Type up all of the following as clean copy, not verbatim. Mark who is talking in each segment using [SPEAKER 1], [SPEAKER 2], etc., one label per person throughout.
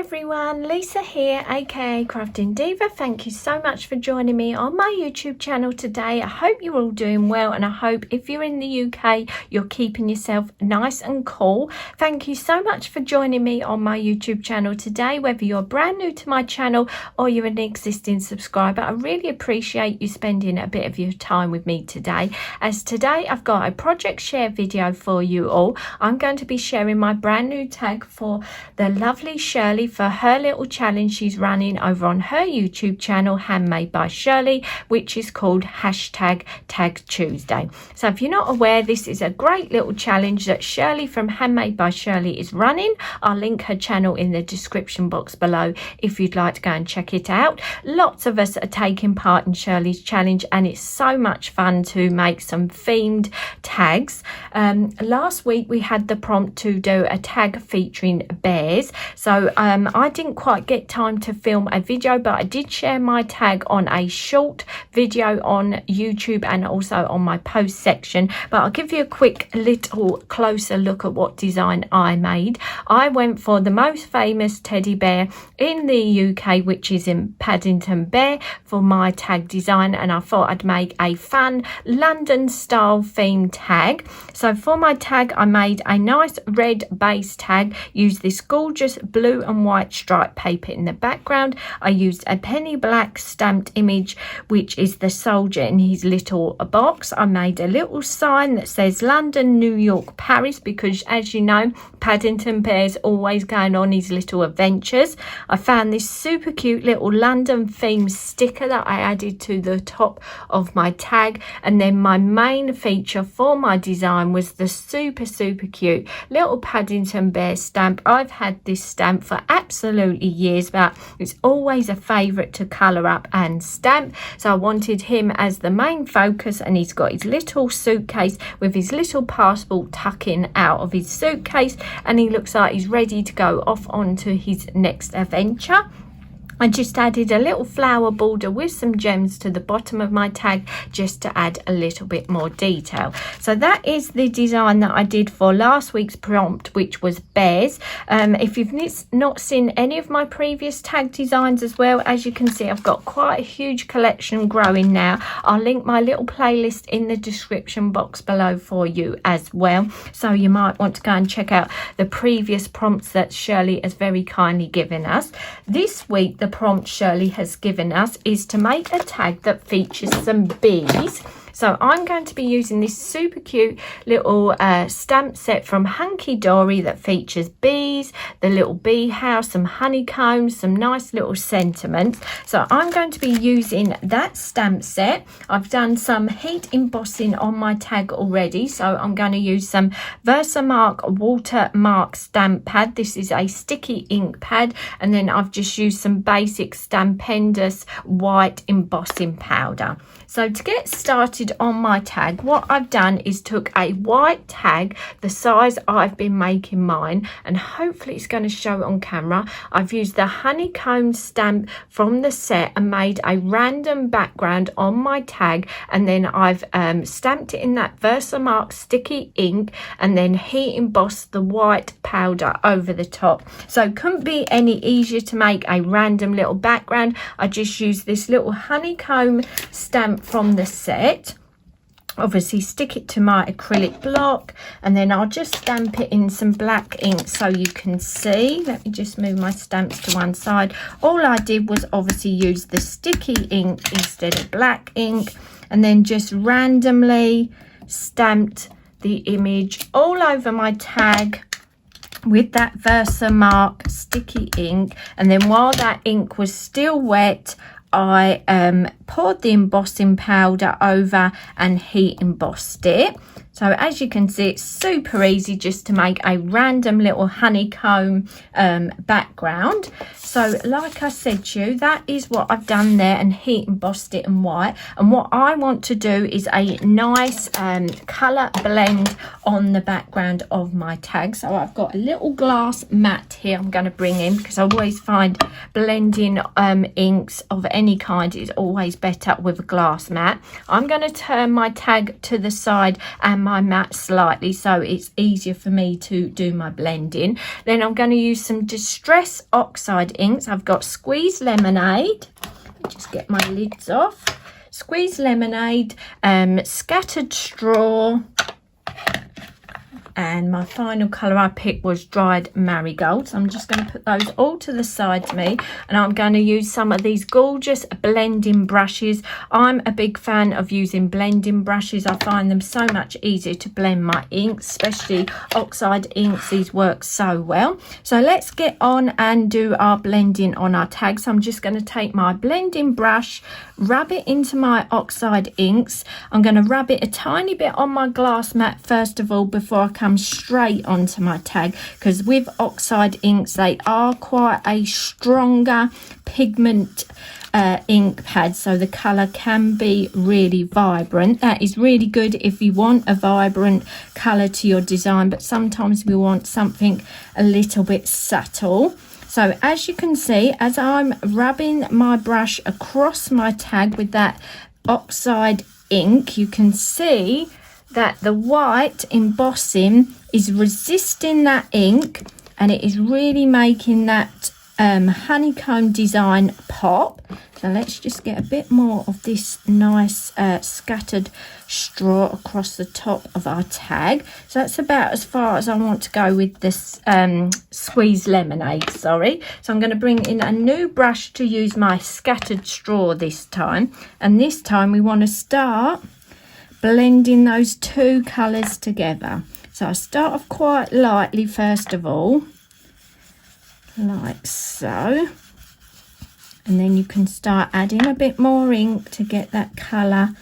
[SPEAKER 1] everyone, Lisa here, aka Crafting Diva. Thank you so much for joining me on my YouTube channel today. I hope you're all doing well, and I hope if you're in the UK you're keeping yourself nice and cool. Thank you so much for joining me on my YouTube channel today, whether you're brand new to my channel or you're an existing subscriber. I really appreciate you spending a bit of your time with me today, as today I've got a project share video for you all. I'm going to be sharing my brand new tag for the lovely Shirley for her little challenge she's running over on her YouTube channel, Handmade by Shirley, which is called Hashtag Tag Tuesday. So if you're not aware, this is a great little challenge that Shirley from Handmade by Shirley is running. I'll link her channel in the description box below if you'd like to go and check it out. Lots of us are taking part in Shirley's challenge, and it's so much fun to make some themed tags. Last week we had the prompt to do a tag featuring bears, so I didn't quite get time to film a video, but I did share my tag on a short video on YouTube and also on my post section. But I'll give you a quick little closer look at what design I made. I went for the most famous teddy bear in the UK, which is in Paddington Bear, for my tag design, and I thought I'd make a fun London style themed tag. So for my tag I made a nice red base tag, used this gorgeous blue and white striped paper in the background. I used a penny black stamped image, which is the soldier in his little box. I made a little sign that says London, New York, Paris, because as you know, Paddington Bear's always going on his little adventures. I found this super cute little London themed sticker that I added to the top of my tag, and then my main feature for my design was the super cute little Paddington Bear stamp. I've had this stamp for absolutely years, but it's always a favorite to color up and stamp, so I wanted him as the main focus, and he's got his little suitcase with his little passport tucking out of his suitcase, and he looks like he's ready to go off onto his next adventure. I just added a little flower border with some gems to the bottom of my tag just to add a little bit more detail. So that is the design that I did for last week's prompt, which was bears. If you've not seen any of my previous tag designs as well, as you can see, I've got quite a huge collection growing now. I'll link my little playlist in the description box below for you as well, so you might want to go and check out the previous prompts that Shirley has very kindly given us. This week the prompt Shirley has given us is to make a tag that features some bees. So I'm going to be using this super cute little stamp set from Hunky Dory that features bees, the little bee house, some honeycombs, some nice little sentiments. So I'm going to be using that stamp set. I've done some heat embossing on my tag already, so I'm going to use some Versamark watermark stamp pad. This is a sticky ink pad, and then I've just used some basic Stampendous white embossing powder. So to get started on my tag, what I've done is took a white tag, the size I've been making mine, and hopefully it's going to show it on camera. I've used the honeycomb stamp from the set and made a random background on my tag, and then I've stamped it in that Versamark sticky ink and then heat embossed the white powder over the top. So it couldn't be any easier to make a random little background. I just used this little honeycomb stamp from the set, obviously stick it to my acrylic block, and then I'll just stamp it in some black ink so you can see. Let me just move my stamps to one side. All I did was obviously use the sticky ink instead of black ink, and then just randomly stamped the image all over my tag with that Versamark sticky ink. And then while that ink was still wet, I poured the embossing powder over and heat embossed it. So as you can see, it's super easy just to make a random little honeycomb background. So like I said to you, that is what I've done there, and heat embossed it in white. And what I want to do is a nice colour blend on the background of my tag. So I've got a little glass mat here I'm going to bring in, because I always find blending inks of any any kind is always better with a glass mat. I'm going to turn my tag to the side and my mat slightly so it's easier for me to do my blending. Then I'm going to use some Distress Oxide inks. I've got Squeeze Lemonade. Just get my lids off. Squeeze Lemonade, Scattered Straw, and my final colour I picked was Dried Marigold. So I'm just going to put those all to the side to me, and I'm going to use some of these gorgeous blending brushes. I'm a big fan of using blending brushes. I find them so much easier to blend my inks, especially oxide inks. These work so well. So let's get on and do our blending on our tag. So I'm just going to take my blending brush, rub it into my oxide inks. I'm going to rub it a tiny bit on my glass mat first of all before I come straight onto my tag, because with oxide inks they are quite a stronger pigment ink pad, so the colour can be really vibrant. That is really good if you want a vibrant colour to your design, but sometimes we want something a little bit subtle. So as you can see, as I'm rubbing my brush across my tag with that oxide ink, you can see that the white embossing is resisting that ink, and it is really making that honeycomb design pop. So let's just get a bit more of this nice scattered straw across the top of our tag. So that's about as far as I want to go with this Squeeze Lemonade, sorry. So I'm going to bring in a new brush to use my scattered straw this time, and this time we want to start blending those two colours together. So I start off quite lightly first of all, like so, and then you can start adding a bit more ink to get that colour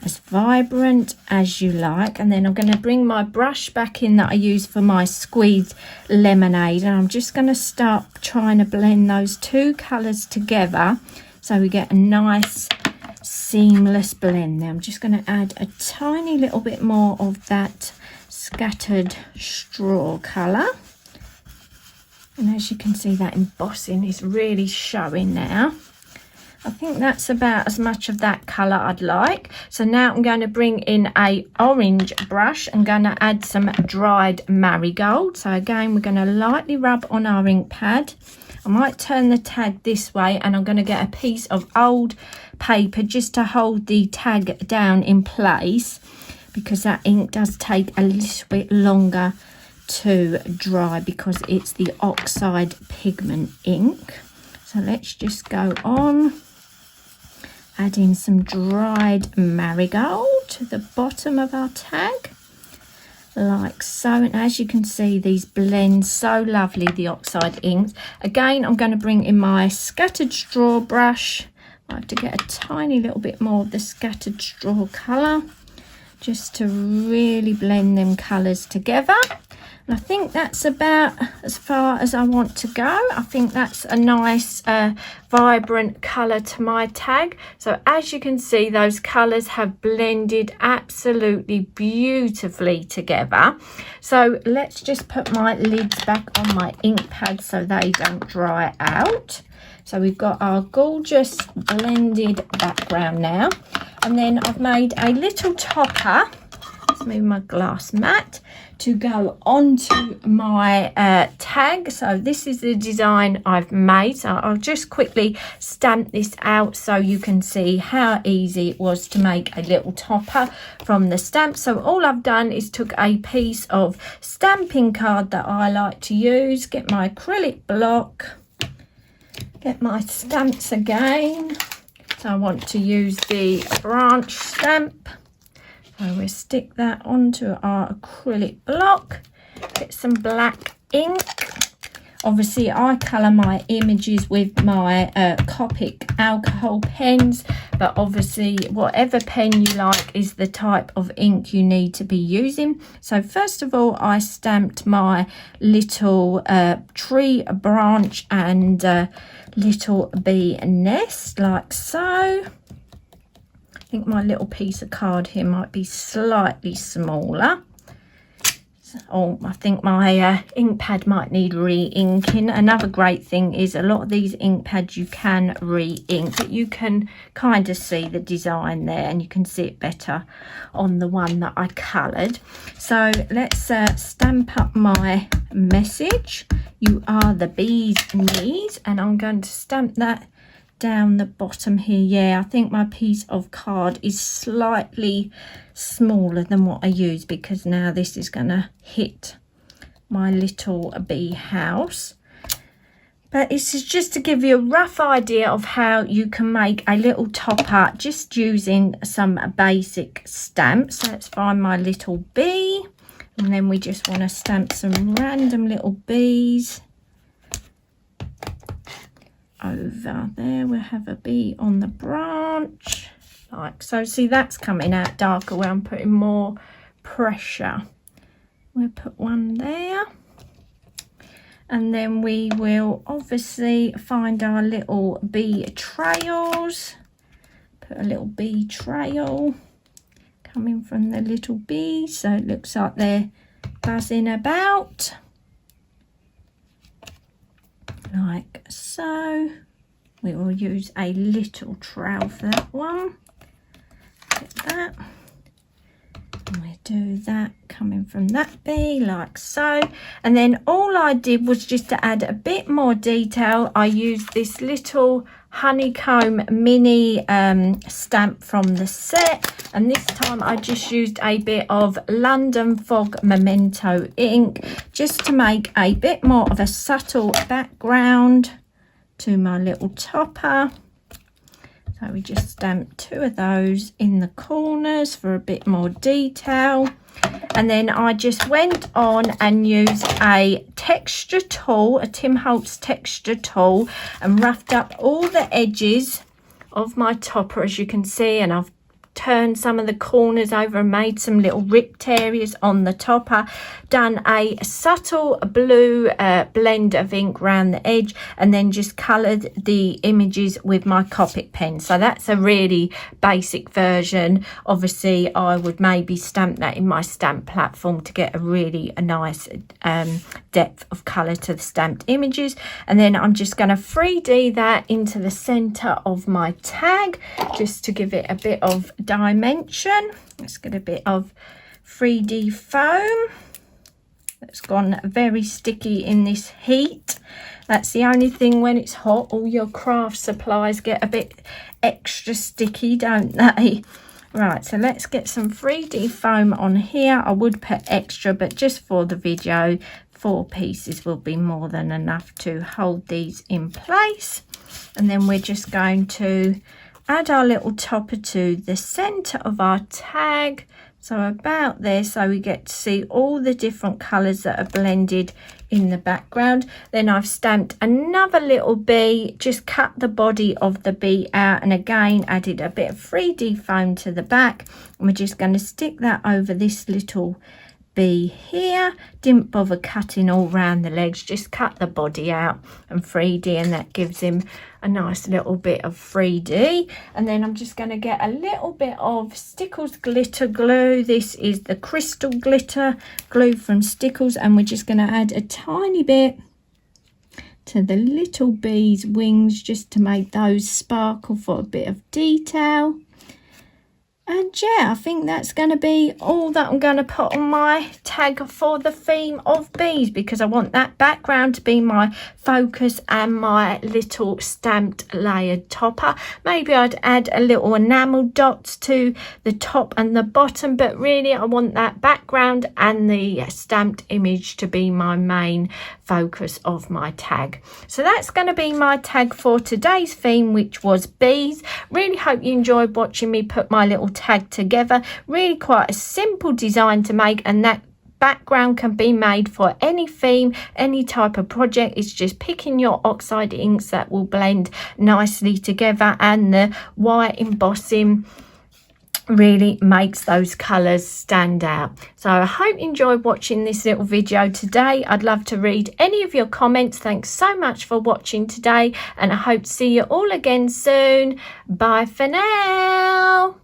[SPEAKER 1] as vibrant as you like. And then I'm going to bring my brush back in that I use for my Squeeze Lemonade, and I'm just going to start trying to blend those two colours together so we get a nice seamless blend. Now I'm just going to add a tiny little bit more of that scattered straw colour, and as you can see that embossing is really showing now. I think that's about as much of that colour I'd like. So now I'm going to bring in a orange brush and going to add some Dried Marigold. So again we're going to lightly rub on our ink pad. I might turn the tag this way, and I'm going to get a piece of old paper just to hold the tag down in place, because that ink does take a little bit longer to dry because it's the oxide pigment ink. So let's just go on adding some Dried Marigold to the bottom of our tag, like so. And as you can see, these blend so lovely, the oxide inks. Again, I'm going to bring in my scattered straw brush. I have to get a tiny little bit more of the scattered straw colour just to really blend them colours together. And I think that's about as far as I want to go. I think that's a nice vibrant colour to my tag. So as you can see, those colours have blended absolutely beautifully together. So let's just put my lids back on my ink pad so they don't dry out. So we've got our gorgeous blended background now, and then I've made a little topper. Let's move my glass mat to go onto my tag. So this is the design I've made. So I'll just quickly stamp this out so you can see how easy it was to make a little topper from the stamp. So all I've done is took a piece of stamping card that I like to use, get my acrylic block, get my stamps again. So I want to use the branch stamp. So we'll stick that onto our acrylic block, get some black ink. Obviously I colour my images with my Copic alcohol pens, but obviously whatever pen you like is the type of ink you need to be using. So first of all I stamped my little tree branch and little bee nest, like so. I think my little piece of card here might be slightly smaller. So Oh, I think my ink pad might need re-inking. Another great thing is a lot of these ink pads you can re-ink, but you can kind of see the design there, and you can see it better on the one that I coloured. So let's stamp up my message. You are the bee's knees, and I'm going to stamp that down the bottom here. Yeah, I think my piece of card is slightly smaller than what I use, because now this is going to hit my little bee house. But this is just to give you a rough idea of how you can make a little topper just using some basic stamps. So let's find my little bee, and then we just want to stamp some random little bees over there. We'll have a bee on the branch like so. See, that's coming out darker where I'm putting more pressure. We'll put one there, and then we will obviously find our little bee trails. Put a little bee trail coming from the little bee, so it looks like they're buzzing about like so. We will use a little trail for that one. Get that, and we do that coming from that bee like so. And then all I did was just to add a bit more detail. I used this little honeycomb mini stamp from the set, and this time I just used a bit of London Fog Memento ink just to make a bit more of a subtle background to my little topper. So we just stamped 2 of those in the corners for a bit more detail. And then I just went on and used a texture tool, a Tim Holtz texture tool, and roughed up all the edges of my topper, as you can see, and I've turned some of the corners over and made some little ripped areas on the topper, done a subtle blue blend of ink around the edge, and then just coloured the images with my Copic pen. So that's a really basic version. Obviously I would maybe stamp that in my stamp platform to get a nice depth of colour to the stamped images. And then I'm just going to 3D that into the centre of my tag just to give it a bit of dimension. Let's get a bit of 3D foam that's gone very sticky in this heat. That's the only thing, when it's hot all your craft supplies get a bit extra sticky, don't they? Right, so let's get some 3D foam on here. I would put extra, but just for the video 4 pieces will be more than enough to hold these in place. And then we're just going to add our little topper to the center of our tag, so about there, so we get to see all the different colors that are blended in the background. Then I've stamped another little bee, just cut the body of the bee out, and again added a bit of 3D foam to the back, and we're just going to stick that over this little bee here. Didn't bother cutting all round the legs, just cut the body out and 3D, and that gives him a nice little bit of 3D. And then I'm just going to get a little bit of Stickles glitter glue. This is the crystal glitter glue from Stickles, and we're just going to add a tiny bit to the little bee's wings just to make those sparkle for a bit of detail. And yeah, I think that's going to be all that I'm going to put on my tag for the theme of bees, because I want that background to be my focus and my little stamped layered topper. Maybe I'd add a little enamel dots to the top and the bottom, but really I want that background and the stamped image to be my main focus of my tag. So that's going to be my tag for today's theme, which was bees. Really hope you enjoyed watching me put my little tag together. Really quite a simple design to make, and that background can be made for any theme, any type of project. It's just picking your oxide inks that will blend nicely together, and the white embossing really makes those colors stand out. So I hope you enjoyed watching this little video today. I'd love to read any of your comments. Thanks so much for watching today, and I hope to see you all again soon. Bye for now.